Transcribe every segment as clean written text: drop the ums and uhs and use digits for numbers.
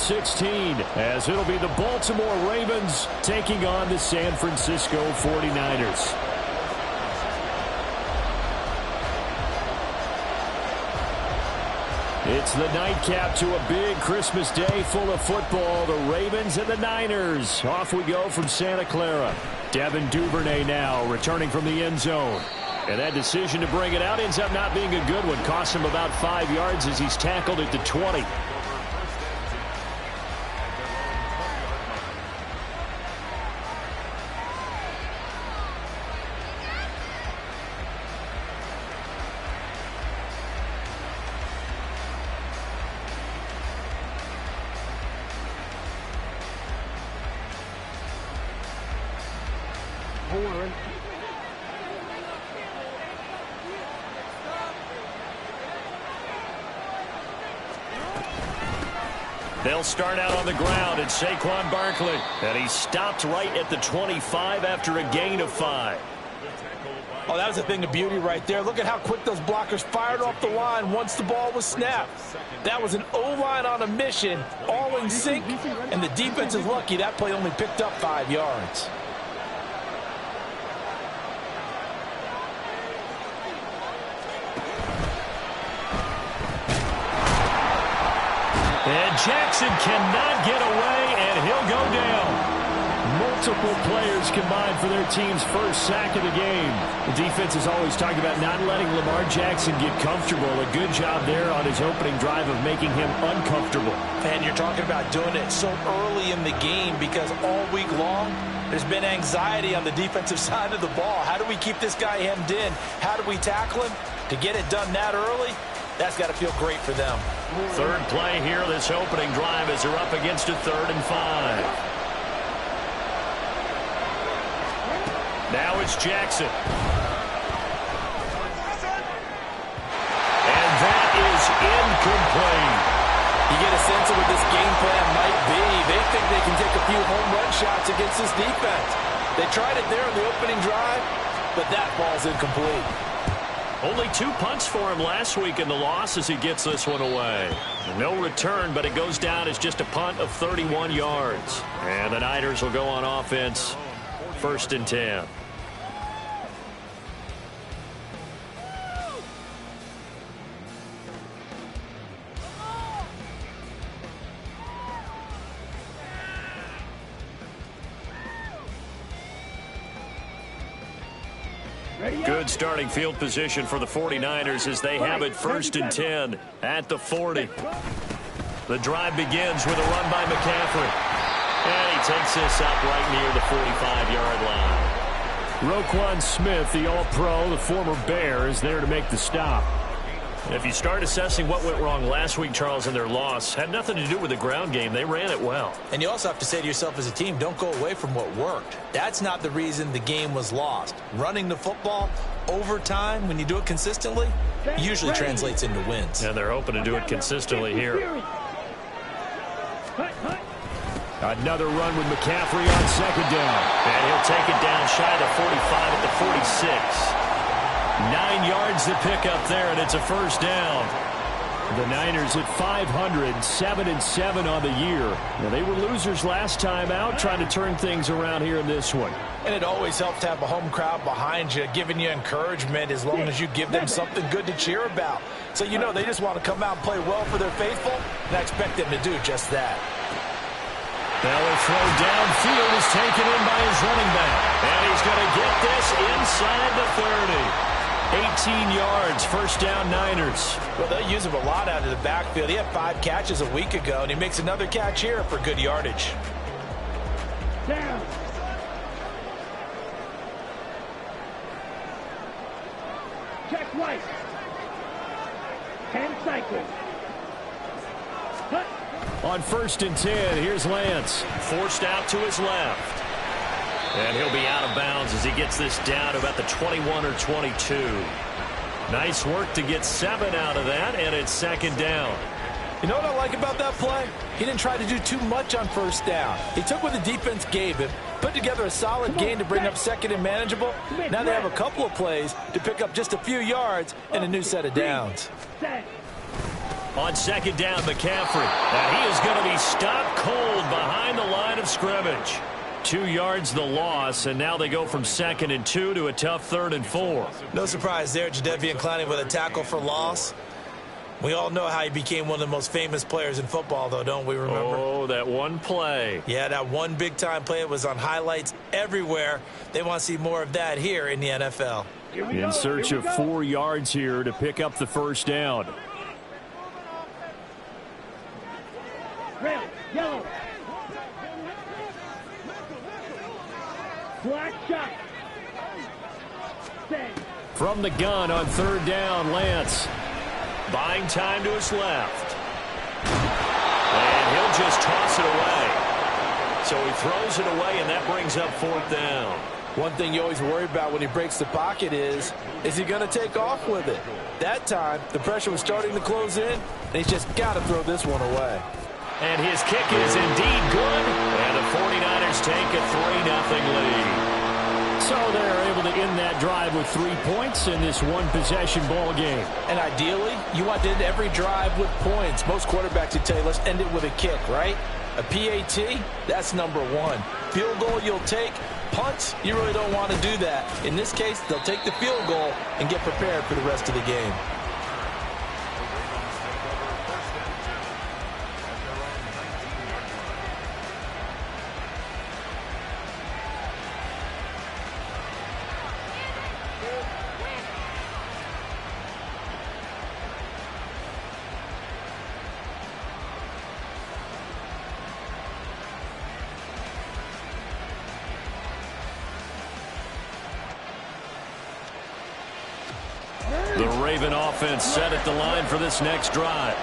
16, as it'll be the Baltimore Ravens taking on the San Francisco 49ers. It's the nightcap to a big Christmas day full of football. The Ravens and the Niners. Off we go from Santa Clara. Devin Duvernay now returning from the end zone. And that decision to bring it out ends up not being a good one. Cost him about 5 yards as he's tackled at the 20. They'll start out on the ground. It's Saquon Barkley. And he stopped right at the 25 after a gain of 5. Oh, that was a thing of beauty right there. Look at how quick those blockers fired off the line once the ball was snapped. That was an O-line on a mission, all in sync, and the defense is lucky that play only picked up 5 yards. And Jackson cannot get away, and he'll go down. Multiple players combined for their team's first sack of the game. The defense has always talked about not letting Lamar Jackson get comfortable. A good job there on his opening drive of making him uncomfortable. And you're talking about doing it so early in the game because all week long there's been anxiety on the defensive side of the ball. How do we keep this guy hemmed in? How do we tackle him? To get it done that early, that's got to feel great for them. Third play here, this opening drive, as they're up against a 3rd and 5. Now it's Jackson. And that is incomplete. You get a sense of what this game plan might be. They think they can take a few home run shots against this defense. They tried it there in the opening drive, but that ball's incomplete. Only 2 punts for him last week in the loss as he gets this one away. No return, but it goes down as just a punt of 31 yards. And the Niners will go on offense, 1st and 10. Good starting field position for the 49ers as they have it 1st and 10 at the 40. The drive begins with a run by McCaffrey. And he takes this up right near the 45-yard line. Roquan Smith, the All-Pro, the former Bear, is there to make the stop. If you start assessing what went wrong last week, Charles, in their loss, had nothing to do with the ground game. They ran it well. And you also have to say to yourself as a team, don't go away from what worked. That's not the reason the game was lost. Running the football over time, when you do it consistently, usually translates into wins. And they're hoping to do it consistently here. Another run with McCaffrey on 2nd down. And he'll take it down shy of the 45 at the 46. 9 yards to pick up there, and it's a 1st down. The Niners at 500, 7-7 on the year. Now, they were losers last time out, trying to turn things around here in this one. And it always helps to have a home crowd behind you, giving you encouragement as long as you give them something good to cheer about. So you know they just want to come out and play well for their faithful, and I expect them to do just that. Now throw downfield is taken in by his running back. And he's going to get this inside the 30. 18 yards, 1st down Niners. Well, they'll use him a lot out of the backfield. He had 5 catches a week ago, and he makes another catch here for good yardage. Down. Check right. 10 cycles. Cut. On 1st and 10, here's Lance. Forced out to his left. And he'll be out of bounds as he gets this down to about the 21 or 22. Nice work to get 7 out of that, and it's 2nd down. You know what I like about that play? He didn't try to do too much on 1st down. He took what the defense gave him, put together a solid gain to bring up 2nd and manageable. Now they have a couple of plays to pick up just a few yards and a new set of downs. On second down, McCaffrey. And he is going to be stopped cold behind the line of scrimmage. 2 yards the loss, and now they go from 2nd and 2 to a tough 3rd and 4. No surprise there, Jadeveon Clowney with a tackle for loss. We all know how he became one of the most famous players in football, though, don't we remember? Oh, that one play. Yeah, that one big-time play was on highlights everywhere. They want to see more of that here in the NFL. In search of 4 yards here to pick up the first down. Red, yellow. Black shot. Stay. From the gun on 3rd down, Lance. Buying time to his left. And he'll just toss it away. So he throws it away, and that brings up 4th down. One thing you always worry about when he breaks the pocket is he going to take off with it? That time, the pressure was starting to close in, and he's just got to throw this one away. And his kick is indeed good. And the 49ers take a 3-0 lead. So they're able to end that drive with 3 points in this one-possession ball game. And ideally, you want to end every drive with points. Most quarterbacks would tell you, let's end it with a kick, right? A PAT, that's number 1. Field goal you'll take. Punts, you really don't want to do that. In this case, they'll take the field goal and get prepared for the rest of the game. The Raven offense set at the line for this next drive.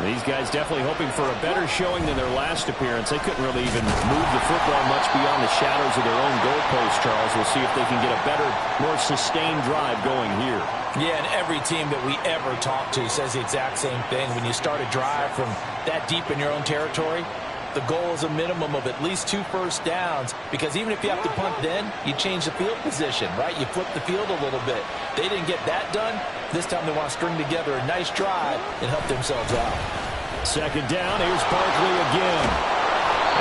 These guys definitely hoping for a better showing than their last appearance. They couldn't really even move the football much beyond the shadows of their own goalpost, Charles. We'll see if they can get a better, more sustained drive going here. Yeah, and every team that we ever talk to says the exact same thing. When you start a drive from that deep in your own territory, the goal is a minimum of at least 2 first downs, because even if you have to punt then, you change the field position, right? You flip the field a little bit. They didn't get that done. This time they want to string together a nice drive and help themselves out. Second down, here's Barkley again.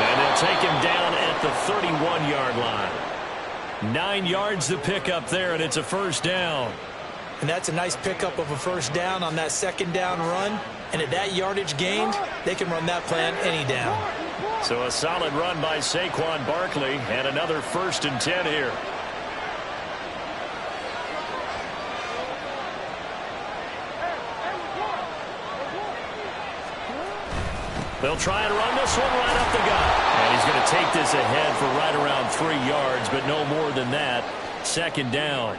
And they'll take him down at the 31-yard line. 9 yards to pick up there, and it's a first down. And that's a nice pickup of a first down on that second down run. And at that yardage gained, they can run that plan any down. So a solid run by Saquon Barkley, and another 1st and 10 here. They'll try and run this one right up the gut. And he's going to take this ahead for right around 3 yards, but no more than that. Second down.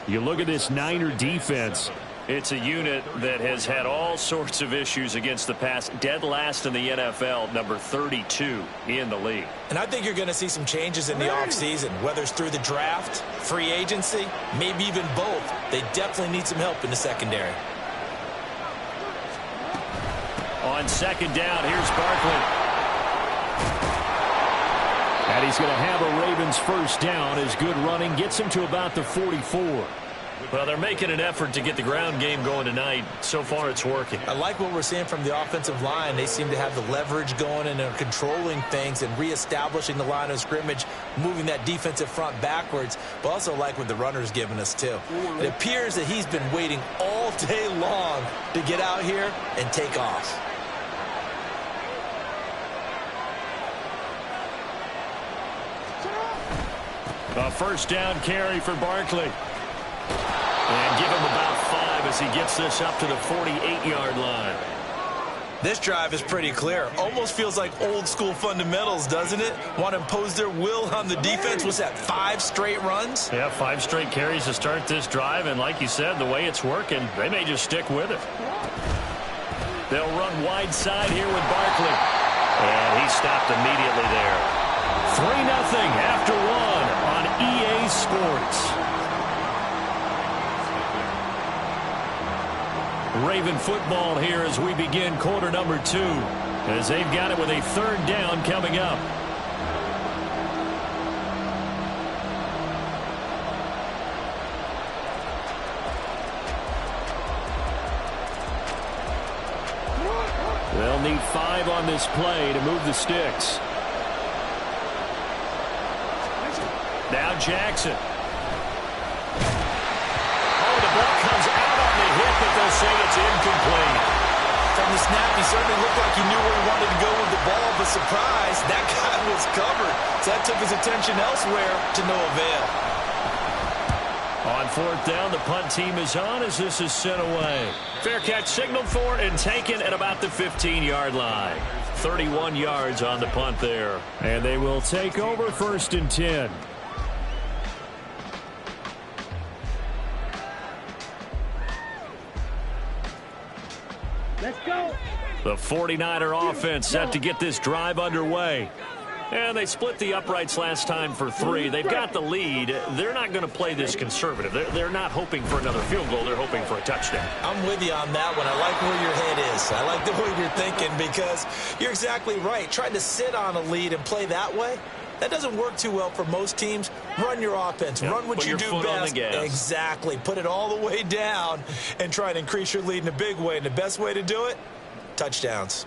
You look at this Niner defense. It's a unit that has had all sorts of issues against the pass. Dead last in the NFL, number 32 in the league. And I think you're going to see some changes in the offseason, whether it's through the draft, free agency, maybe even both. They definitely need some help in the secondary. On second down, here's Barkley. And he's going to have a Ravens first down. His good running gets him to about the 44. Well, they're making an effort to get the ground game going tonight. So far, it's working. I like what we're seeing from the offensive line. They seem to have the leverage going, and they're controlling things and reestablishing the line of scrimmage, moving that defensive front backwards, but also like what the runner's giving us, too. It appears that he's been waiting all day long to get out here and take off. A first down carry for Barkley. And give him about 5 as he gets this up to the 48-yard line. This drive is pretty clear. Almost feels like old school fundamentals, doesn't it? Want to impose their will on the defense. What's that, 5 straight runs? Yeah, 5 straight carries to start this drive. And like you said, the way it's working, they may just stick with it. They'll run wide side here with Barkley. And he stopped immediately there. 3-0 after 1 on EA Sports. Raven football here as we begin quarter number 2, as they've got it with a third down coming up. They'll need 5 on this play to move the sticks. Now Jackson. Oh, the ball comes out on the hit, but they'll say it's incomplete. From the snap, he certainly looked like he knew where he wanted to go with the ball, but surprise, that guy was covered. So that took his attention elsewhere to no avail. On 4th down, the punt team is on as this is sent away. Fair catch signaled for and taken at about the 15-yard line. 31 yards on the punt there. And they will take over 1st and 10. Let's go. The 49er offense set to get this drive underway. And they split the uprights last time for 3. They've got the lead. They're not going to play this conservative. They're not hoping for another field goal. They're hoping for a touchdown. I'm with you on that one. I like where your head is. I like the way you're thinking because you're exactly right. Trying to sit on a lead and play that way, that doesn't work too well for most teams. Run your offense. Run what you do best. Exactly. Put it all the way down and try and increase your lead in a big way. And the best way to do it, touchdowns.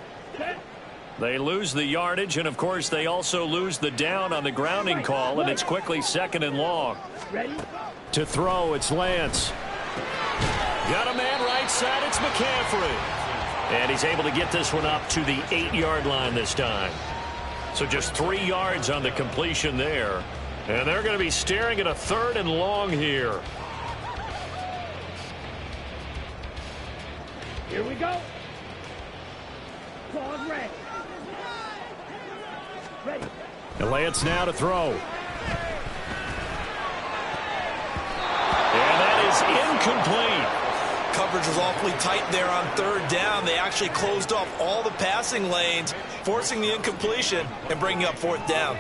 They lose the yardage, and, of course, they also lose the down on the grounding call, and it's quickly 2nd and long. Ready? To throw, it's Lance. Got a man right side, it's McCaffrey. And he's able to get this one up to the 8-yard line this time. So just 3 yards on the completion there. And they're going to be staring at a 3rd and long here. Here we go. Pause, ready. Ready. And Lance now to throw. And that is incomplete. Coverage was awfully tight there on 3rd down. They actually closed off all the passing lanes, forcing the incompletion and bringing up 4th down.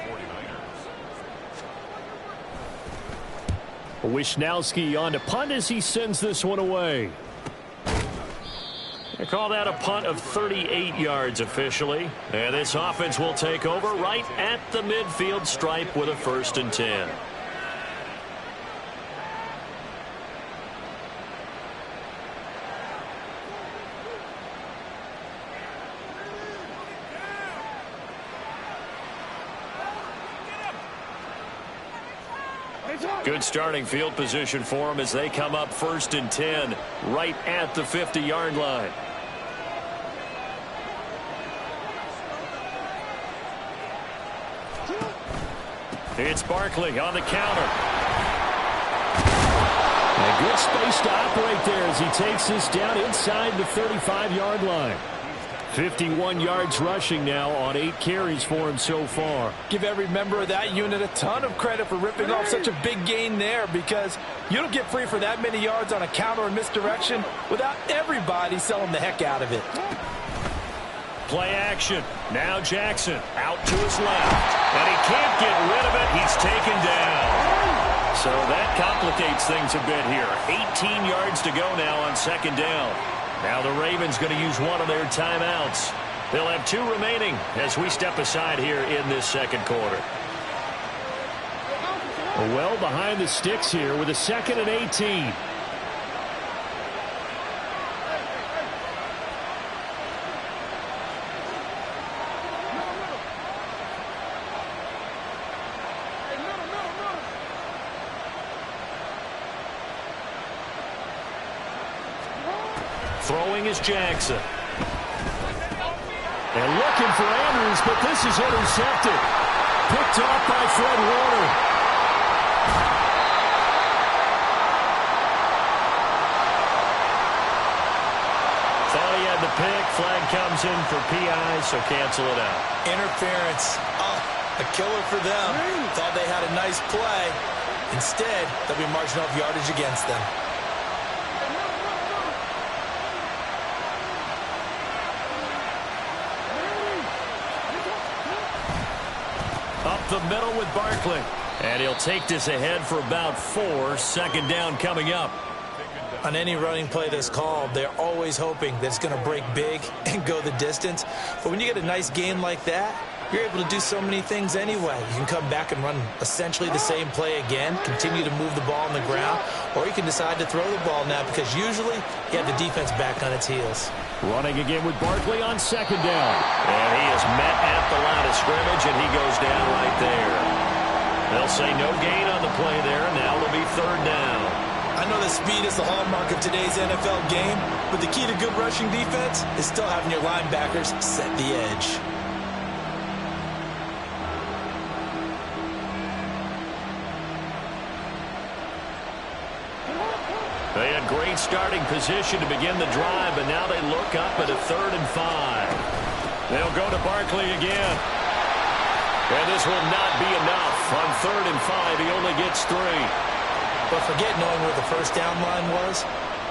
Wisnowski on to punt as he sends this one away. They call that a punt of 38 yards officially. And this offense will take over right at the midfield stripe with a 1st and 10. Good starting field position for them as they come up 1st and 10 right at the 50-yard line. It's Barkley on the counter. A good space to operate there as he takes this down inside the 35-yard line. 51 yards rushing now on 8 carries for him so far. Give every member of that unit a ton of credit for ripping off such a big gain there because you don't get free for that many yards on a counter or misdirection without everybody selling the heck out of it. Play action. Now Jackson out to his left. And he can't get rid of it. He's taken down. So that complicates things a bit here. 18 yards to go now on 2nd down. Now the Ravens going to use one of their timeouts. They'll have 2 remaining as we step aside here in this 2nd quarter. Well behind the sticks here with a 2nd and 18. Throwing is Jackson. And looking for Andrews, but this is intercepted. Picked off by Fred Warner. Thought he had the pick. Flag comes in for PI, so cancel it out. Interference. Oh, a killer for them. Thought they had a nice play. Instead, they'll be marching off yardage against them. Up the middle with Barkley. And he'll take this ahead for about 4. 2nd down coming up. On any running play that's called, they're always hoping that it's going to break big and go the distance. But when you get a nice game like that, you're able to do so many things anyway. You can come back and run essentially the same play again, continue to move the ball on the ground, or you can decide to throw the ball now because usually you have the defense back on its heels. Running again with Barkley on second down. And he is met at the line of scrimmage, and he goes down right there. They'll say no gain on the play there. Now it'll be third down. I know that speed is the hallmark of today's NFL game, but the key to good rushing defense is still having your linebackers set the edge. They had great starting position to begin the drive, but now they look up at a 3rd and 5. They'll go to Barkley again. And this will not be enough. On 3rd and 5, he only gets 3. But forget knowing where the first down line was.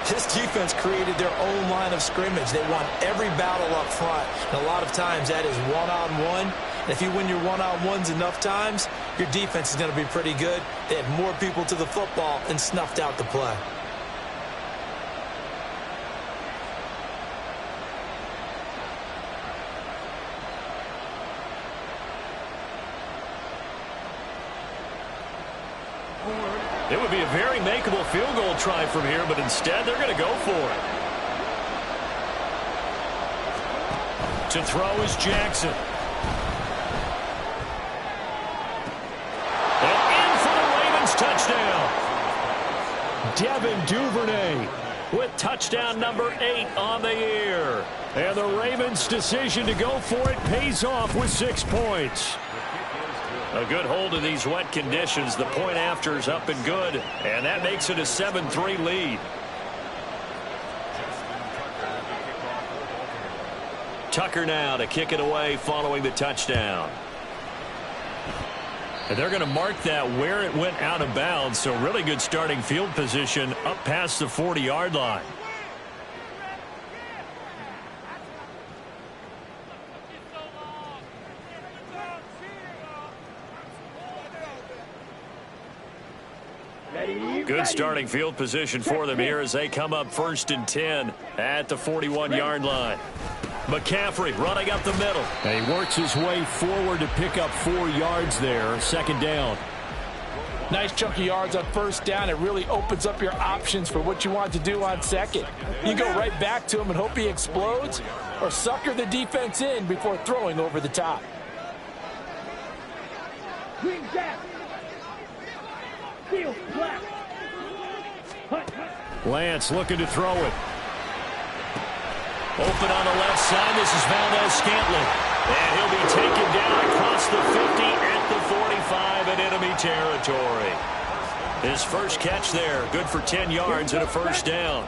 This defense created their own line of scrimmage. They won every battle up front. And a lot of times that is one-on-one. And if you win your one-on-ones enough times, your defense is going to be pretty good. They had more people to the football and snuffed out the play. It would be a very makeable field goal try from here, but instead they're going to go for it. To throw is Jackson. And in for the Ravens touchdown. Devin Duvernay with touchdown number 8 on the year. And the Ravens' decision to go for it pays off with 6 points. A good hold of these wet conditions. The point after is up and good, and that makes it a 7-3 lead. Tucker now to kick it away following the touchdown. And they're going to mark that where it went out of bounds, so really good starting field position up past the 40-yard line. Good starting field position for them here as they come up 1st and 10 at the 41-yard line. McCaffrey running up the middle. And he works his way forward to pick up 4 yards there. 2nd down. Nice chunk of yards on 1st down. It really opens up your options for what you want to do on 2nd. You go right back to him and hope he explodes, or sucker the defense in before throwing over the top. Green gap. Field black. Lance looking to throw it. Open on the left side. This is Valdez-Scantling. And he'll be taken down across the 50 at the 45 in enemy territory. His first catch there. Good for 10 yards and a 1st down.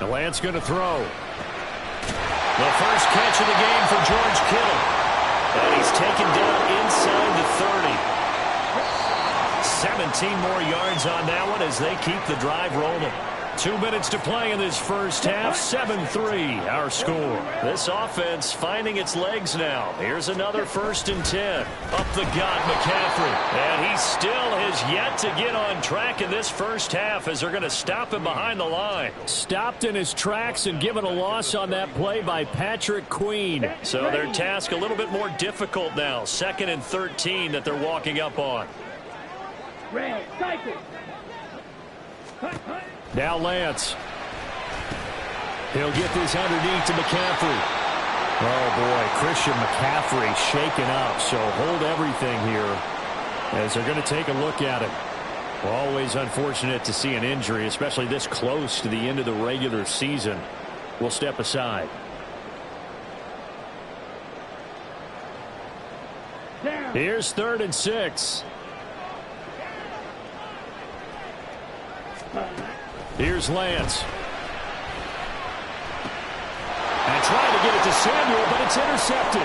Now Lance going to throw. The first catch of the game for George Kittle. And he's taken down inside the 30. 17 more yards on that one as they keep the drive rolling. 2 minutes to play in this first half. 7-3 our score. This offense finding its legs now. Here's another 1st and 10. Up the gut, McCaffrey. And he still has yet to get on track in this first half as they're going to stop him behind the line. Stopped in his tracks and given a loss on that play by Patrick Queen. So their task a little bit more difficult now. 2nd and 13 that they're walking up on. Red, cycle. Now Lance. He'll get this underneath to McCaffrey. Oh, boy, Christian McCaffrey shaken up, so hold everything here as they're going to take a look at it. Always unfortunate to see an injury, especially this close to the end of the regular season. We'll step aside. Here's 3rd and 6. Here's Lance. And trying to get it to Samuel, but it's intercepted.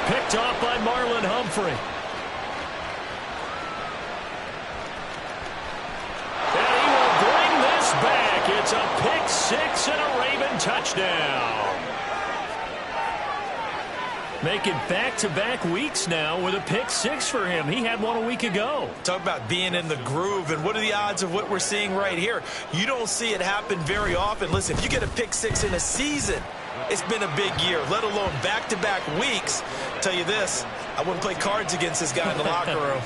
Picked off by Marlon Humphrey. And he will bring this back. It's a pick 6 and a Raven touchdown. Making back-to-back weeks now with a pick six for him. He had one a week ago. Talk about being in the groove, and what are the odds of what we're seeing right here? You don't see it happen very often. Listen, if you get a pick six in a season, it's been a big year, let alone back-to-back weeks. I'll tell you this, I wouldn't play cards against this guy in the locker room.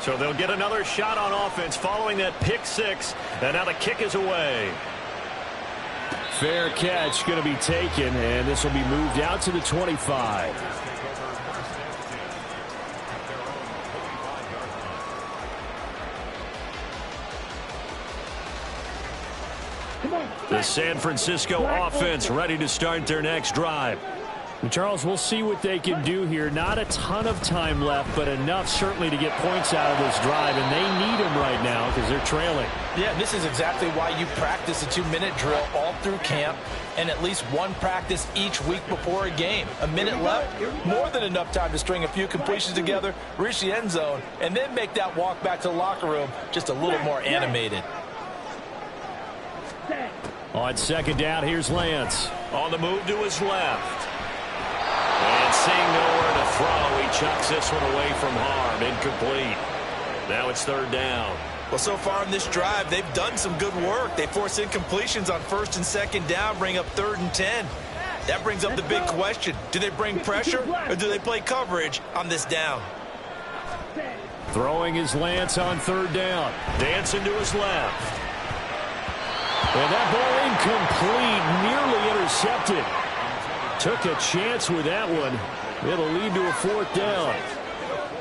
So they'll get another shot on offense following that pick six. And now the kick is away. Fair catch going to be taken, and this will be moved out to the 25. The San Francisco offense ready to start their next drive. Charles, we'll see what they can do here. Not a ton of time left, but enough certainly to get points out of this drive, and they need them right now because they're trailing. Yeah, this is exactly why you practice a 2-minute drill all through camp and at least one practice each week before a game. A minute left, more than enough time to string a few completions together, reach the end zone, and then make that walk back to the locker room just a little more animated. On second down, here's Lance. On the move to his left. And seeing nowhere to throw, he chucks this one away from harm. Incomplete. Now it's third down. Well, so far in this drive, they've done some good work. They force incompletions on first and second down, bring up 3rd and 10. That brings up the big question. Do they bring pressure or do they play coverage on this down? Throwing his Lance on third down. Dancing to his left. And that ball incomplete, nearly intercepted. Took a chance with that one. It'll lead to a 4th down.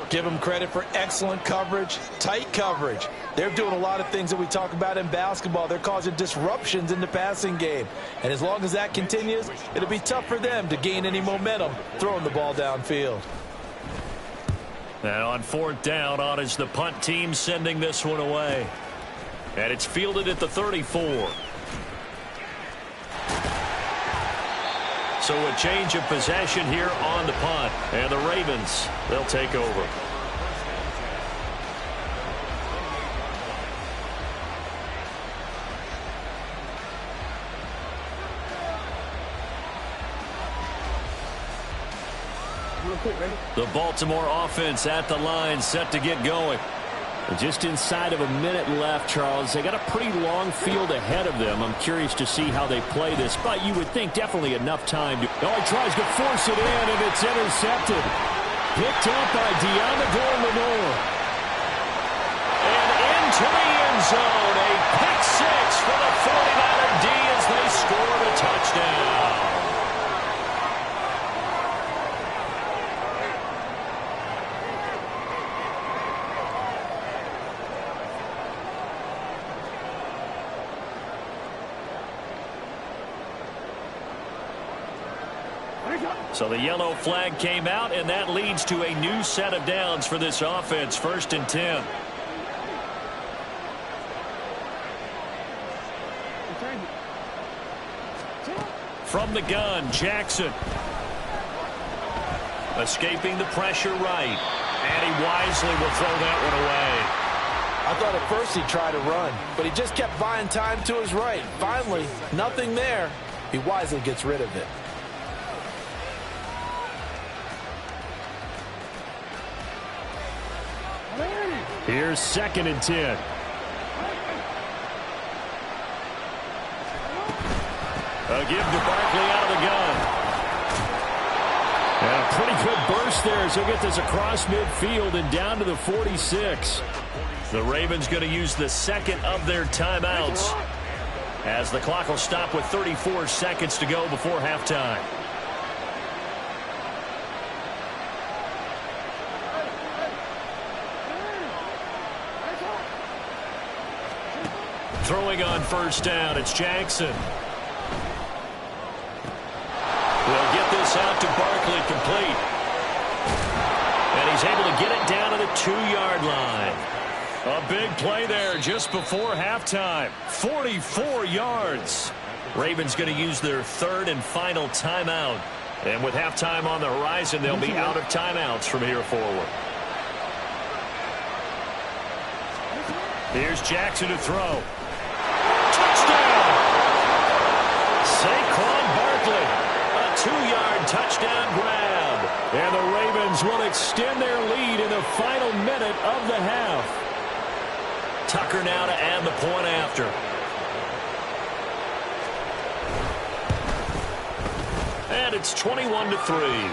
Give them credit for excellent coverage, tight coverage. They're doing a lot of things that we talk about in basketball. They're causing disruptions in the passing game. And as long as that continues, it'll be tough for them to gain any momentum throwing the ball downfield. And on 4th down, on is the punt team sending this one away. And it's fielded at the 34. So a change of possession here on the punt. And the Ravens, they'll take over. The Baltimore offense at the line, set to get going. Just inside of a minute left, Charles. They got a pretty long field ahead of them. I'm curious to see how they play this, but you would think definitely enough time to... Oh, he tries to force it in, and it's intercepted. Picked up by Diamador Lenore. And into the end zone, a pick six for the 49er D as they scored a touchdown. So the yellow flag came out, and that leads to a new set of downs for this offense. 1st and 10. From the gun, Jackson. Escaping the pressure right. And he wisely will throw that one away. I thought at first he tried to run, but he just kept buying time to his right. Finally, nothing there. He wisely gets rid of it. Here's 2nd and 10. A give to Barkley out of the gun. And a pretty good burst there as he'll get this across midfield and down to the 46. The Ravens going to use the second of their timeouts as the clock will stop with 34 seconds to go before halftime. Throwing on 1st down, it's Jackson. They'll get this out to Barkley, complete. And he's able to get it down to the 2-yard line. A big play there just before halftime. 44 yards. Ravens going to use their 3rd and final timeout. And with halftime on the horizon, they'll be out of timeouts from here forward. Here's Jackson to throw. Touchdown! touchdown grab. And the Ravens will extend their lead in the final minute of the half. Tucker now to add the point after. And it's 21-3.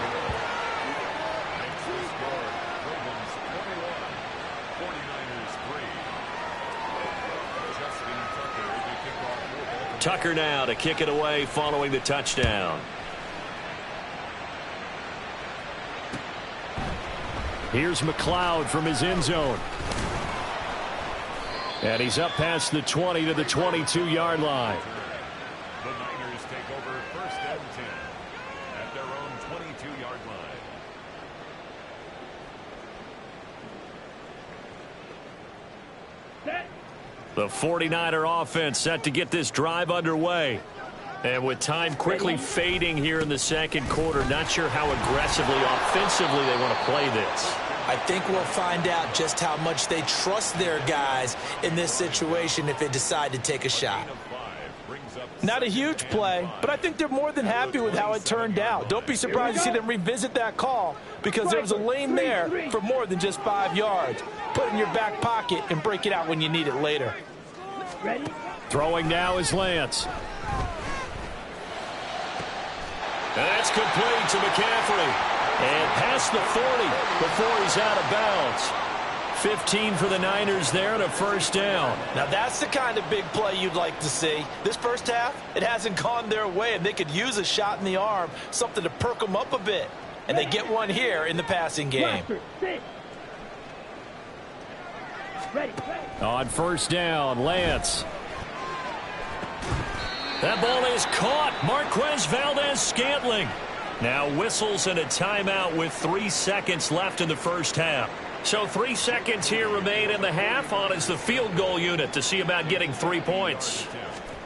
Tucker now to kick it away following the touchdown. Here's McLeod from his end zone. And he's up past the 20 to the 22-yard line. The Niners take over first and 10 at their own 22-yard line. Set. The 49er offense set to get this drive underway. And with time quickly fading here in the second quarter, not sure how aggressively, offensively they want to play this. I think we'll find out just how much they trust their guys in this situation if they decide to take a shot. Not a huge play, but I think they're more than happy with how it turned out. Don't be surprised to see them revisit that call because there was a lane there for more than just 5 yards. Put it in your back pocket and break it out when you need it later. Ready? Throwing now is Lance. That's complete to McCaffrey. And past the 40 before he's out of bounds. 15 for the Niners there and a first down. Now that's the kind of big play you'd like to see. This first half, it hasn't gone their way, and they could use a shot in the arm, something to perk them up a bit. And they get one here in the passing game. Ready. On first down, Lance. That ball is caught. Marquez Valdez-Scantling. Now whistles and a timeout with 3 seconds left in the first half. So 3 seconds here remain in the half. On is the field goal unit to see about getting 3 points.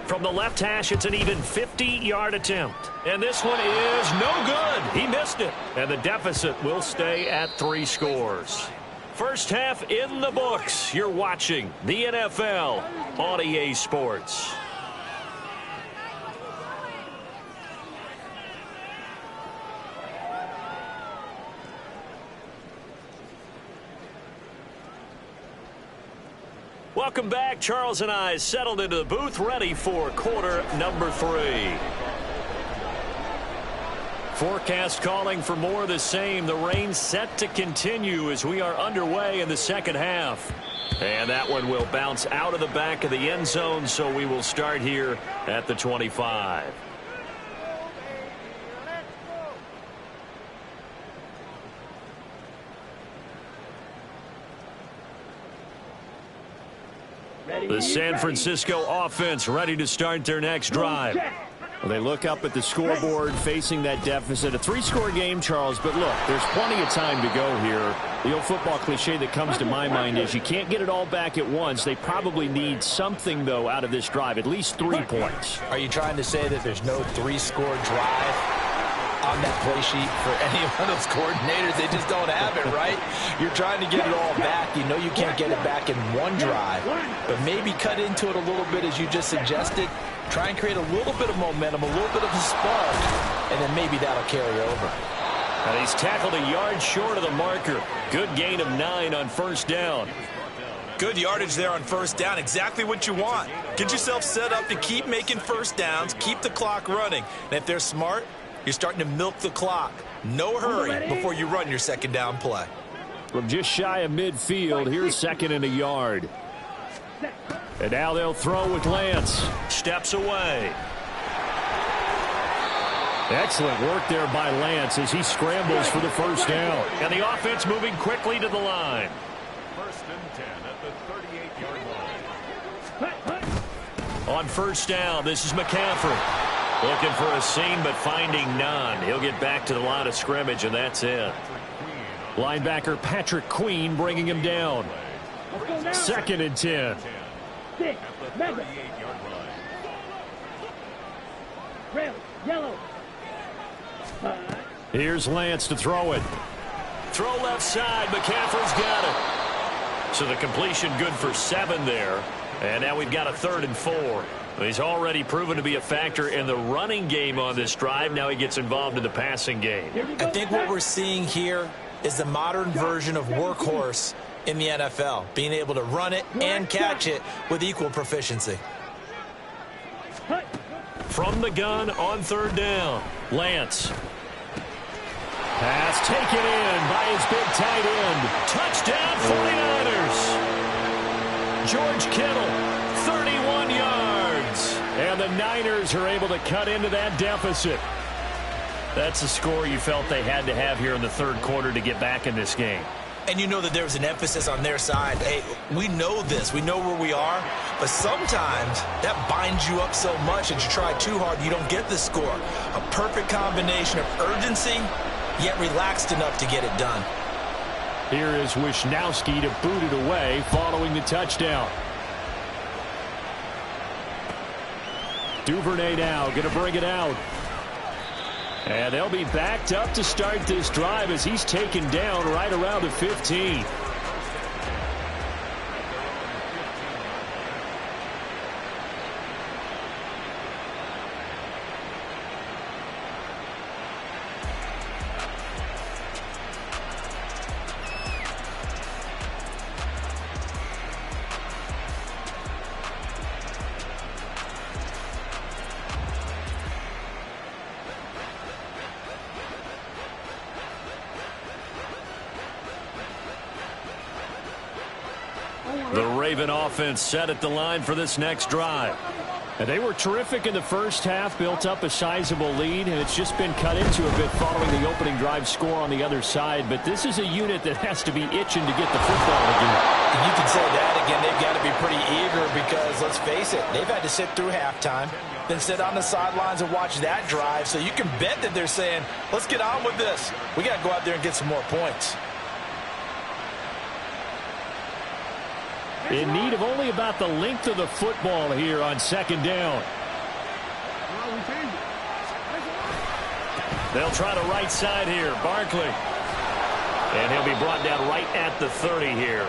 From the left hash, it's an even 50-yard attempt. And this one is no good. He missed it. And the deficit will stay at 3 scores. First half in the books. You're watching the NFL on EA Sports. Welcome back. Charles and I settled into the booth ready for quarter number 3. Forecast calling for more of the same. The rain set to continue as we are underway in the second half. And that one will bounce out of the back of the end zone, so we will start here at the 25. The San Francisco offense ready to start their next drive. Well, they look up at the scoreboard facing that deficit. A 3-score game, Charles, but look, there's plenty of time to go here. The old football cliche that comes to my mind is you can't get it all back at once. They probably need something, though, out of this drive, at least 3 points. Are you trying to say that there's no 3-score drive on that play sheet for any one of those coordinators? They just don't have it, right? You're trying to get it all back. You know you can't get it back in one drive, but maybe cut into it a little bit as you just suggested. Try and create a little bit of momentum, a little bit of a spark, and then maybe that'll carry over. And he's tackled a yard short of the marker. Good gain of 9 on first down. Good yardage there on first down. Exactly what you want. Get yourself set up to keep making first downs, keep the clock running. And if they're smart, you're starting to milk the clock. No hurry before you run your second down play. From just shy of midfield, here's 2nd and a yard. And now they'll throw with Lance. Steps away. Excellent work there by Lance as he scrambles for the first down. And the offense moving quickly to the line. First and 10 at the 38-yard line. On first down, this is McCaffrey. Looking for a seam, but finding none. He'll get back to the line of scrimmage, and that's it. Linebacker Patrick Queen bringing him down. 2nd and 10. 6, mega. Red, yellow. Here's Lance to throw it. Throw left side. McCaffrey's got it. So the completion good for 7 there. And now we've got a 3rd and 4. He's already proven to be a factor in the running game on this drive. Now he gets involved in the passing game. I think what we're seeing here is the modern version of workhorse in the NFL, being able to run it and catch it with equal proficiency. From the gun on third down, Lance. Pass taken in by his big tight end. Touchdown 49ers. George Kittle, 31 yards. And the Niners are able to cut into that deficit. That's a score you felt they had to have here in the third quarter to get back in this game. And you know that there was an emphasis on their side. Hey, we know this. We know where we are. But sometimes that binds you up so much that you try too hard, you don't get the score. A perfect combination of urgency, yet relaxed enough to get it done. Here is Wisnowski to boot it away following the touchdown. Duvernay now going to bring it out. And they'll be backed up to start this drive as he's taken down right around the 15. The Raven offense set at the line for this next drive. And they were terrific in the first half, built up a sizable lead, and it's just been cut into a bit following the opening drive score on the other side. But this is a unit that has to be itching to get the football again. You can say that again. They've got to be pretty eager because, let's face it, they've had to sit through halftime, then sit on the sidelines and watch that drive. So you can bet that they're saying, let's get on with this. We got to go out there and get some more points. In need of only about the length of the football here on second down. They'll try the right side here. Barkley. And he'll be brought down right at the 30 here.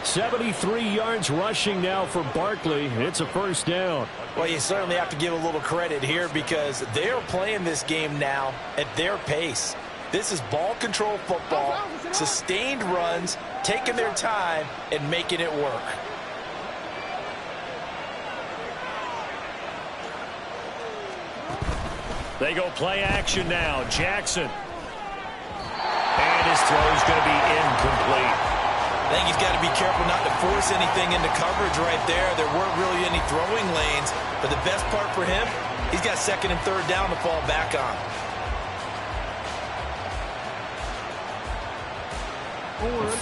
73 yards rushing now for Barkley. It's a first down. Well, you certainly have to give a little credit here because they're playing this game now at their pace. This is ball control football, sustained runs, taking their time and making it work. They go play action now. Jackson. And his throw is going to be incomplete. I think he's got to be careful not to force anything into coverage right there. There weren't really any throwing lanes, but the best part for him, he's got second and third down to fall back on.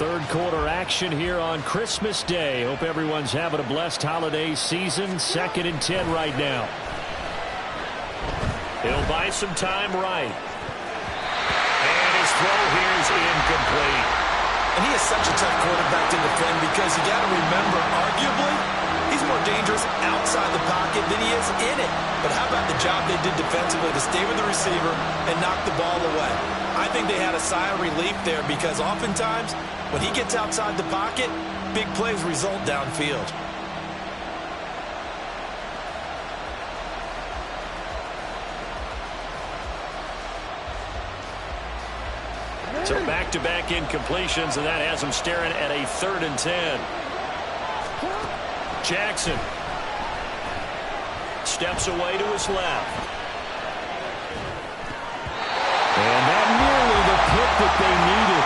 Third quarter action here on Christmas Day. Hope everyone's having a blessed holiday season. 2nd and 10 right now. He'll buy some time right. And his throw here is incomplete. And he is such a tough quarterback to defend because you got to remember, arguably, he's more dangerous outside the pocket than he is in it. But how about the job they did defensively to stay with the receiver and knock the ball away? I think they had a sigh of relief there because oftentimes when he gets outside the pocket, big plays result downfield. So back-to-back incompletions, and that has him staring at a 3rd and 10. Jackson steps away to his left. And that nearly the pick that they needed.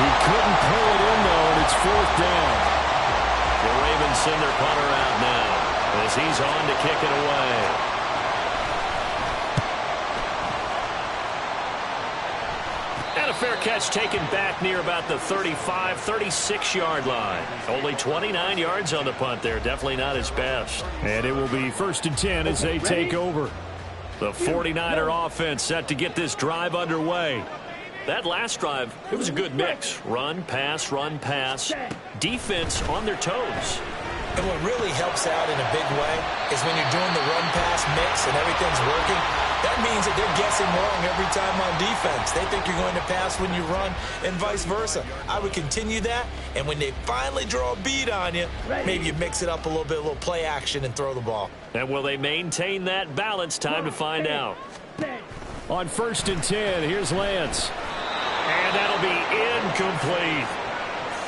He couldn't pull it in, though, and it's 4th down. The Ravens send their punter out now as he's on to kick it away. And a fair catch taken back near about the 35, 36-yard line. Only 29 yards on the punt there. Definitely not his best. And it will be 1st and 10 as they take over. The 49er offense set to get this drive underway. That last drive, it was a good mix. Run, pass, defense on their toes. And what really helps out in a big way is when you're doing the run-pass mix and everything's working, That means that they're guessing wrong every time on defense. They think you're going to pass when you run and vice versa. I would continue that, and when they finally draw a bead on you, maybe you mix it up a little bit, a little play action, and throw the ball. And will they maintain that balance? Time to find out. On 1st and 10, here's Lance. And that'll be incomplete.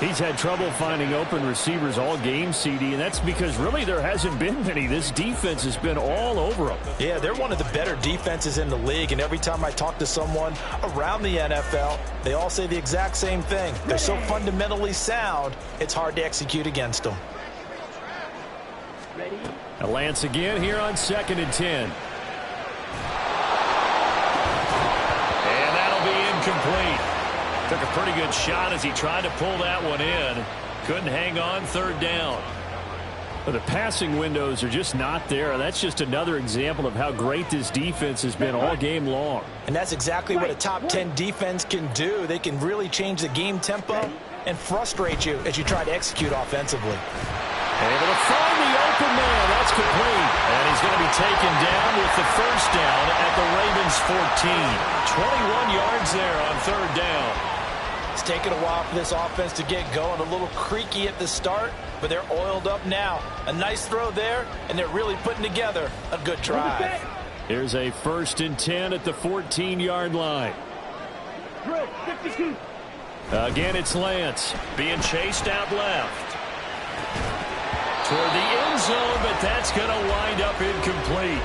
He's had trouble finding open receivers all game, CD, and that's because really there hasn't been many. This defense has been all over them. Yeah, they're one of the better defenses in the league, and every time I talk to someone around the NFL, they all say the exact same thing. They're so fundamentally sound, it's hard to execute against them. Now Lance again here on 2nd and 10. And that'll be incomplete. Took a pretty good shot as he tried to pull that one in. Couldn't hang on 3rd down. Well, the passing windows are just not there. That's just another example of how great this defense has been all game long. And that's exactly what a top 10 defense can do. They can really change the game tempo and frustrate you as you try to execute offensively. Able to find the open man. That's complete. And he's going to be taken down with the 1st down at the Ravens 14. 21 yards there on 3rd down. It's taken a while for this offense to get going. A little creaky at the start, but they're oiled up now. A nice throw there, and they're really putting together a good drive. Here's a 1st and 10 at the 14-yard line. Again, it's Lance. Being chased out left. Toward the end zone, but that's going to wind up incomplete.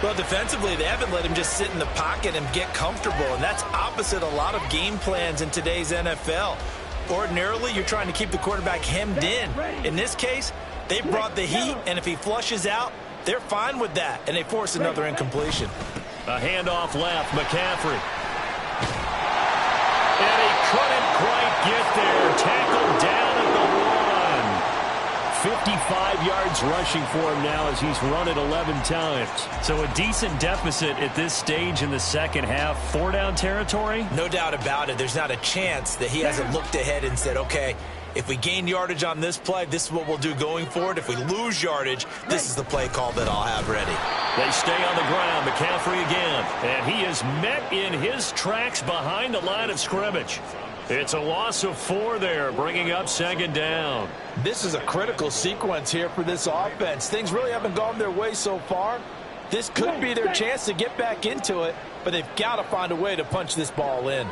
Well, defensively, they haven't let him just sit in the pocket and get comfortable, and that's opposite a lot of game plans in today's NFL. Ordinarily, you're trying to keep the quarterback hemmed in. In this case, they brought the heat, and if he flushes out, they're fine with that, and they force another incompletion. A handoff left, McCaffrey. And he couldn't quite get there. Tackled down at the 55 yards rushing for him now as he's run it 11 times. So a decent deficit at this stage in the 2nd half. 4-down territory? No doubt about it. There's not a chance that he hasn't looked ahead and said, okay, if we gain yardage on this play, this is what we'll do going forward. If we lose yardage, this is the play call that I'll have ready. They stay on the ground. McCaffrey again. And he is met in his tracks behind the line of scrimmage. It's a loss of 4 there, bringing up 2nd down. This is a critical sequence here for this offense. Things really haven't gone their way so far. This could be their chance to get back into it, but they've got to find a way to punch this ball in.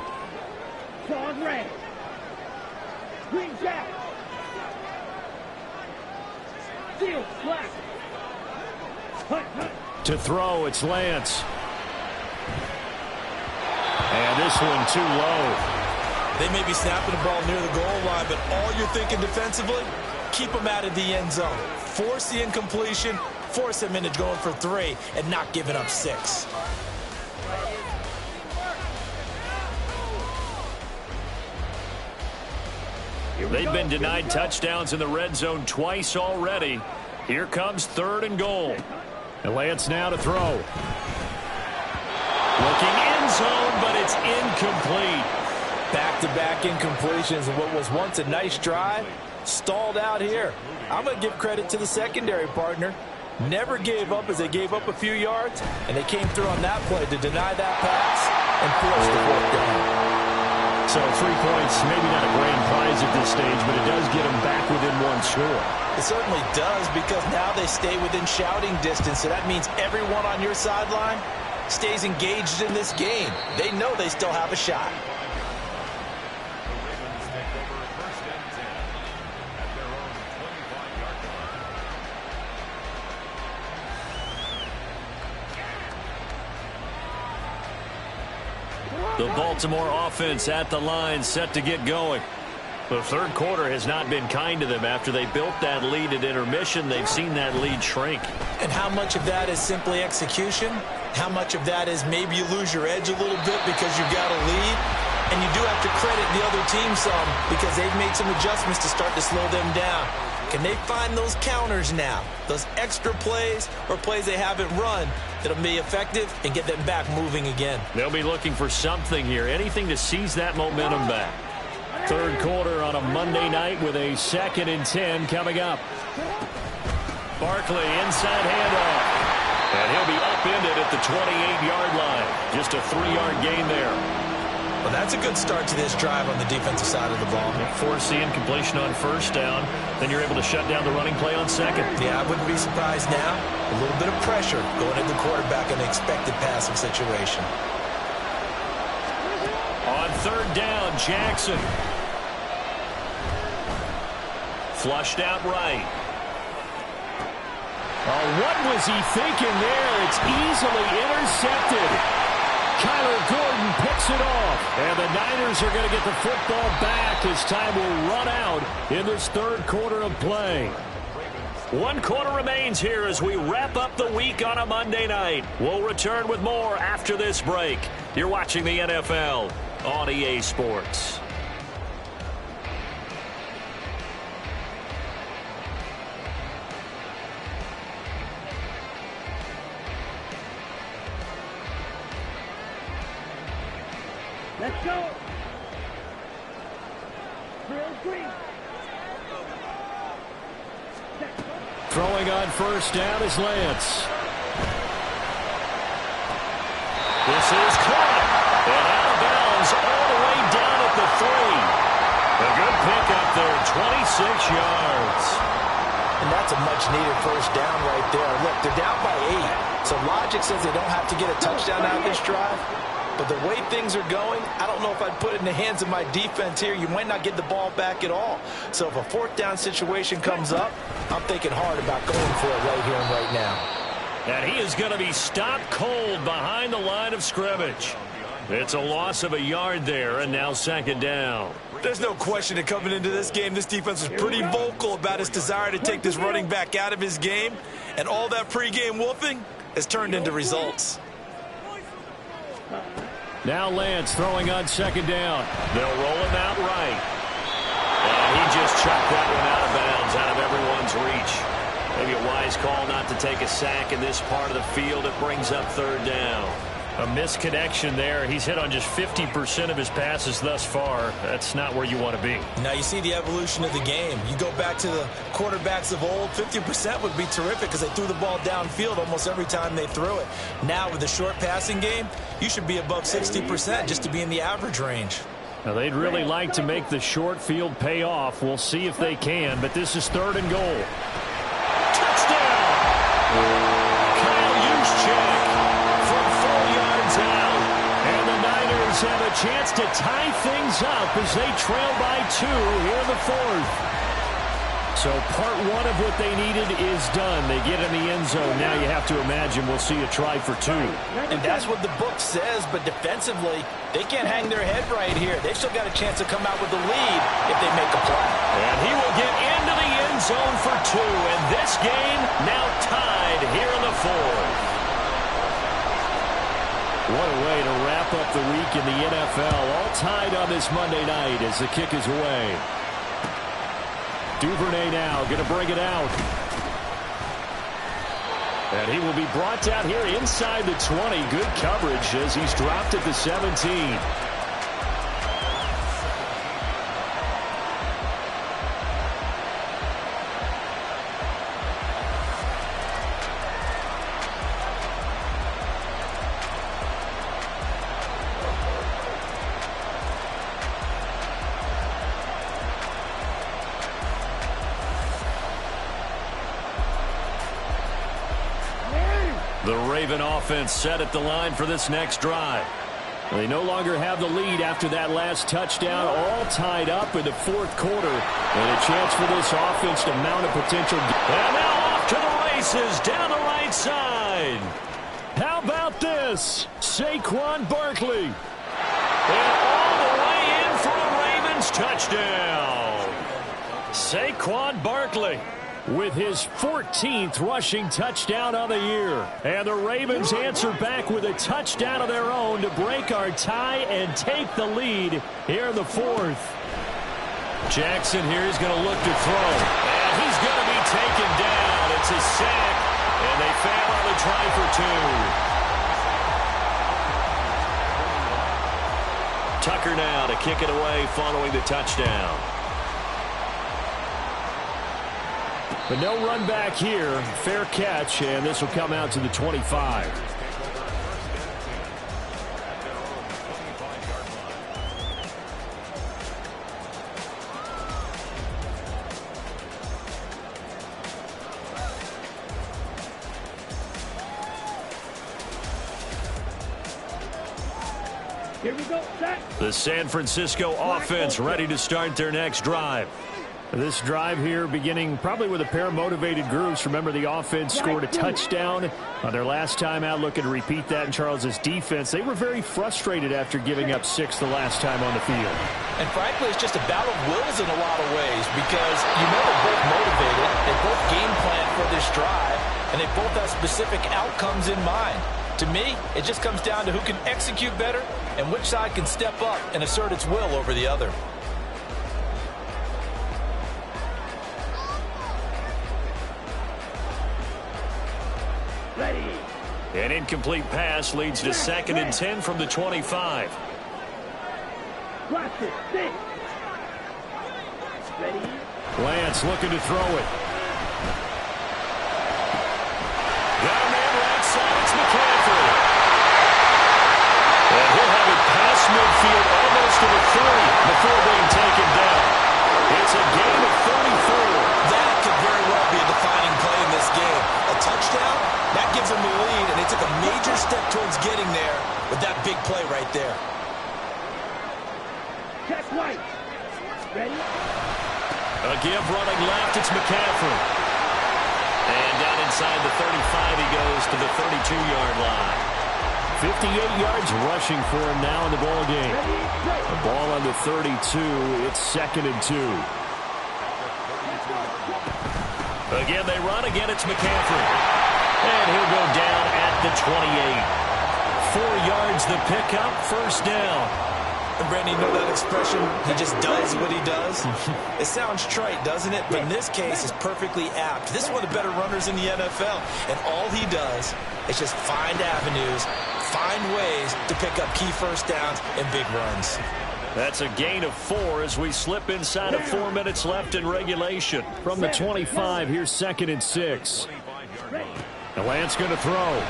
To throw, it's Lance. And this one too low. They may be snapping the ball near the goal line, but all you're thinking defensively, keep them out of the end zone. Force the incompletion, force them into going for 3, and not giving up 6. They've been denied touchdowns in the red zone twice already. Here comes 3rd and goal. And Lance now to throw. Looking end zone, but it's incomplete. Back-to-back incompletions and what was once a nice drive stalled out here. I'm going to give credit to the secondary partner. Never gave up as they gave up a few yards, and they came through on that play to deny that pass and force the 4th down. So 3 points, maybe not a grand prize at this stage, but it does get them back within 1 score. It certainly does, because now they stay within shouting distance, so that means everyone on your sideline stays engaged in this game. They know they still have a shot. The Baltimore offense at the line, set to get going. The 3rd quarter has not been kind to them. After they built that lead at intermission, they've seen that lead shrink. And how much of that is simply execution? How much of that is maybe you lose your edge a little bit because you've got a lead? And you do have to credit the other team some, because they've made some adjustments to start to slow them down. Can they find those counters now, those extra plays or plays they haven't run that'll be effective and get them back moving again? They'll be looking for something here, anything to seize that momentum back. 3rd quarter on a Monday night with a 2nd and 10 coming up. Barkley inside handoff. And he'll be up upended at the 28-yard line. Just a 3-yard gain there. Well, that's a good start to this drive on the defensive side of the ball. Force the incompletion on first down. Then you're able to shut down the running play on second. Yeah, I wouldn't be surprised now. A little bit of pressure going at the quarterback in an expected passing situation. On third down, Jackson. Flushed out right. Oh, what was he thinking there? It's easily intercepted. Kyler Gordon picks it off. And the Niners are going to get the football back as time will run out in this third quarter of play. 1 quarter remains here as we wrap up the week on a Monday night. We'll return with more after this break. You're watching the NFL on EA Sports. Let's go. Drill green. Throwing on first down is Lance. This is caught. And out of bounds all the way down at the 3. A good pickup there, 26 yards. And that's a much-needed first down right there. Look, they're down by 8. So logic says they don't have to get a touchdown out of this drive. But the way things are going, I don't know if I'd put it in the hands of my defense here. You might not get the ball back at all. So if a fourth down situation comes up, I'm thinking hard about going for it right here and right now. And he is going to be stopped cold behind the line of scrimmage. It's a loss of a yard there, and now second down. There's no question that coming into this game, this defense was pretty vocal about its desire to take this running back out of his game. And all that pregame wolfing has turned into results. Now Lance throwing on second down. They'll roll him out right. And he just chucked that one out of bounds, out of everyone's reach. Maybe a wise call not to take a sack in this part of the field. It brings up third down. A misconnection there. He's hit on just 50% of his passes thus far. That's not where you want to be. Now you see the evolution of the game. You go back to the quarterbacks of old, 50% would be terrific because they threw the ball downfield almost every time they threw it. Now with the short passing game, you should be above 60% just to be in the average range. Now they'd really like to make the short field pay off. We'll see if they can, but this is third and goal. Touchdown! Kyle Juszczyk from 4 yards out. And the Niners have a chance to tie things up as they trail by 2 here in the fourth. So part one of what they needed is done. They get in the end zone. Now you have to imagine we'll see a try for 2. And that's what the book says, but defensively, they can't hang their head right here. They've still got a chance to come out with the lead if they make a play. And he will get into the end zone for 2. And this game now tied here in the fourth. What a way to wrap up the week in the NFL. All tied on this Monday night as the kick is away. Duvernay now going to bring it out. And he will be brought down here inside the 20. Good coverage as he's dropped at the 17. The Raven offense set at the line for this next drive. They no longer have the lead after that last touchdown, all tied up in the fourth quarter. And a chance for this offense to mount a potential. And now off to the races down the right side. How about this? Saquon Barkley. And all the way in for a Ravens touchdown. Saquon Barkley with his 14th rushing touchdown of the year. And the Ravens answer back with a touchdown of their own to break our tie and take the lead here in the fourth. Jackson here is going to look to throw. And he's going to be taken down. It's a sack, and they fail on the try for 2. Tucker now to kick it away following the touchdown. But no run back here. Fair catch, and this will come out to the 25. Here we go. Set. The San Francisco offense ready to start their next drive. This drive here beginning probably with a pair of motivated groups. Remember, the offense scored a touchdown on their last time out, looking to repeat that in Charles's defense. They were very frustrated after giving up 6 the last time on the field. And frankly, it's just a battle of wills in a lot of ways because you know they're both motivated. They both game plan for this drive, and they both have specific outcomes in mind. To me, it just comes down to who can execute better and which side can step up and assert its will over the other. Ready. An incomplete pass leads to 2nd and 10 from the 25. Watch it. 6. Ready. Lance looking to throw it. Got a man right side. It's McCaffrey. And he'll have it past midfield almost to the 30 before being taken down. It's a gain of 34. That could very well be a defining play in this game. A touchdown, that gives them the lead, and they took a major step towards getting there with that big play right there. Check right. Ready. A give running left. It's McCaffrey. And down inside the 35, he goes to the 32-yard line. 58 yards rushing for him now in the ball game. The ball on the 32. It's 2nd and 2. Again, they run. Again, it's McCaffrey. And he'll go down at the 28. 4 yards the pickup. First down. And Brandon, you know that expression, he just does what he does? It sounds trite, doesn't it? But in this case, it's perfectly apt. This is one of the better runners in the NFL. And all he does is just find avenues, find ways to pick up key first downs and big runs. That's a gain of 4 as we slip inside of 4 minutes left in regulation. From the 25, here's 2nd and 6. And Lance going to throw.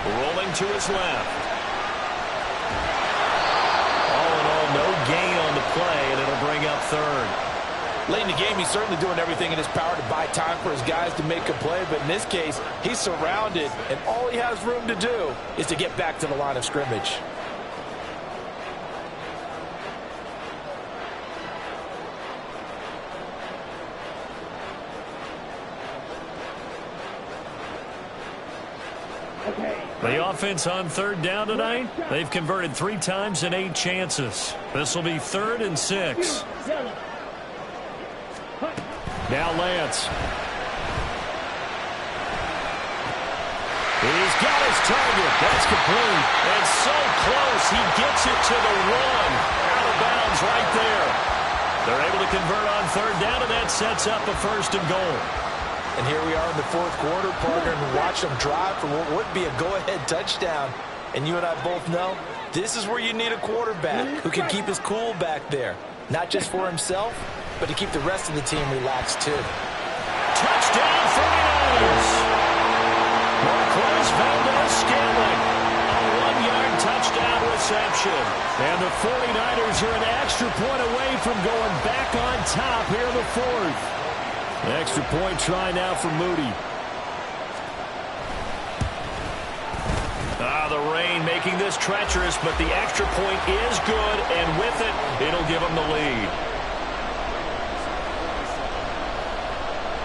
Rolling to his left. All in all, no gain on the play, and it'll bring up 3rd. Late in the game, he's certainly doing everything in his power to buy time for his guys to make a play. But in this case, he's surrounded, and all he has room to do is to get back to the line of scrimmage. The offense on 3rd down tonight, they've converted 3 times in 8 chances. This will be 3rd and 6. Now Lance. He's got his target. That's complete. And so close, he gets it to the 1. Out of bounds right there. They're able to convert on 3rd down, and that sets up a 1st and goal. And here we are in the 4th quarter, partner, and watch them drive for what would be a go-ahead touchdown. And you and I both know this is where you need a quarterback who can keep his cool back there. Not just for himself, but to keep the rest of the team relaxed too. Touchdown 49ers! Marquez Valdez-Scantling. A 1-yard touchdown reception. And the 49ers are an extra point away from going back on top here in the 4th. An extra point try now for Moody. The rain making this treacherous, but the extra point is good, and with it, it'll give them the lead.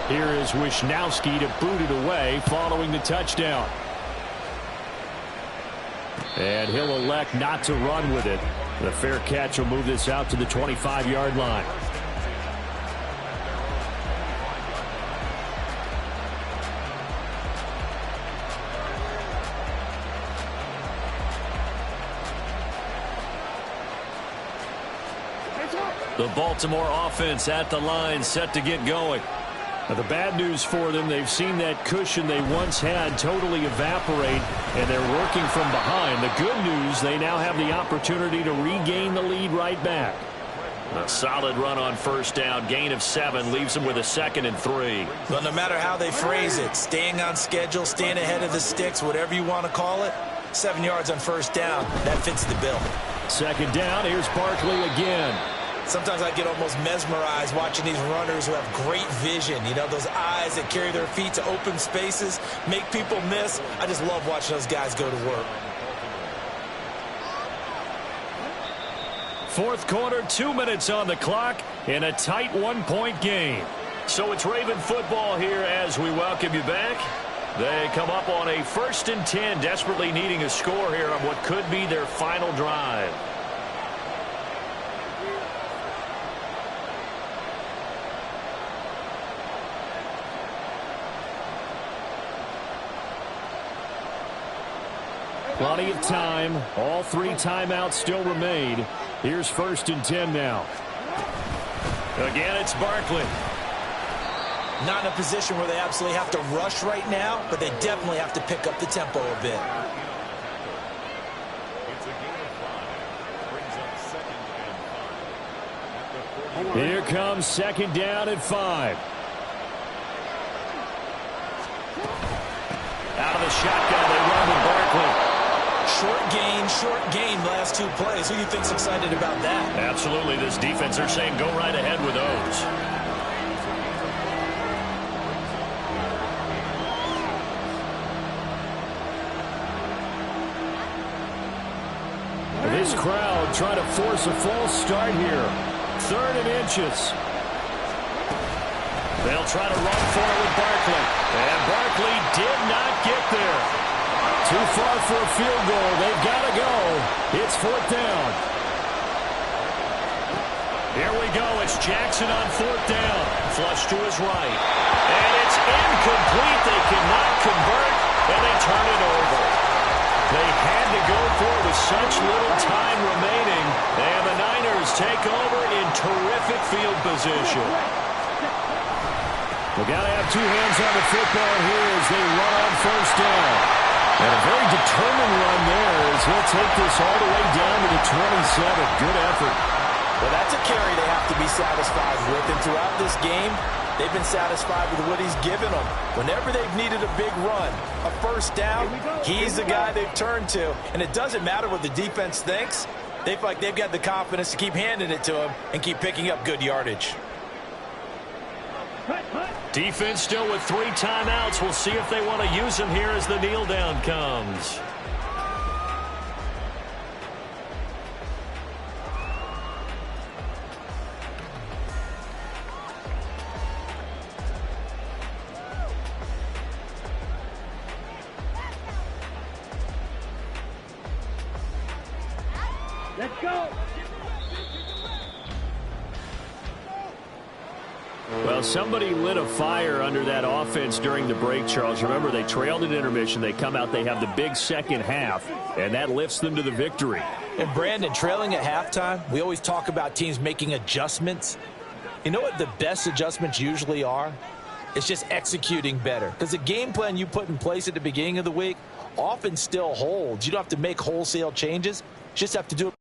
Here is Wisnowski to boot it away following the touchdown. And he'll elect not to run with it. The fair catch will move this out to the 25-yard line. The Baltimore offense at the line, set to get going. Now, the bad news for them, they've seen that cushion they once had totally evaporate, and they're working from behind. The good news, they now have the opportunity to regain the lead right back. A solid run on 1st down, gain of 7, leaves them with a 2nd and 3. Well, no matter how they phrase it, staying on schedule, staying ahead of the sticks, whatever you want to call it, 7 yards on 1st down, that fits the bill. 2nd down, here's Barkley again. Sometimes I get almost mesmerized watching these runners who have great vision. You know, those eyes that carry their feet to open spaces, make people miss. I just love watching those guys go to work. fourth quarter, 2 minutes on the clock in a tight one-point game. So it's Raven football here as we welcome you back. They come up on a 1st and 10, desperately needing a score here on what could be their final drive. Plenty of time. All 3 timeouts still remain. Here's 1st and 10 now. Again, it's Barkley. Not in a position where they absolutely have to rush right now, but they definitely have to pick up the tempo a bit. It's a gain of 5. Brings up 2nd and 5. Here comes 2nd down at 5. Out of the shotgun, they run with Barkley. Short gain last 2 plays. Who do you think's excited about that? Absolutely. This defense are saying go right ahead with those. This crowd trying to force a false start here. 3rd and inches. They'll try to run for it with Barkley. And Barkley did not get there. Too far for a field goal. They've got to go. It's 4th down. Here we go. It's Jackson on 4th down. Flush to his right. And it's incomplete. They cannot convert, and they turn it over. They had to go for it with such little time remaining. And the Niners take over in terrific field position. We've got to have 2 hands on the football here as they run on 1st down. And a very determined run there as he'll take this all the way down to the 27. Good effort. Well, that's a carry they have to be satisfied with. And throughout this game, they've been satisfied with what he's given them. Whenever they've needed a big run, a 1st down, he's the guy they've turned to. And it doesn't matter what the defense thinks. They feel like they've got the confidence to keep handing it to him and keep picking up good yardage. Defense still with 3 timeouts. We'll see if they want to use them here as the kneel down comes. Let's go. Well, somebody lit a fire under that offense during the break, Charles. Remember, they trailed at intermission. They come out, they have the big second half, and that lifts them to the victory. And, Brandon, trailing at halftime, we always talk about teams making adjustments. You know what the best adjustments usually are? It's just executing better. Because the game plan you put in place at the beginning of the week often still holds. You don't have to make wholesale changes. You just have to do it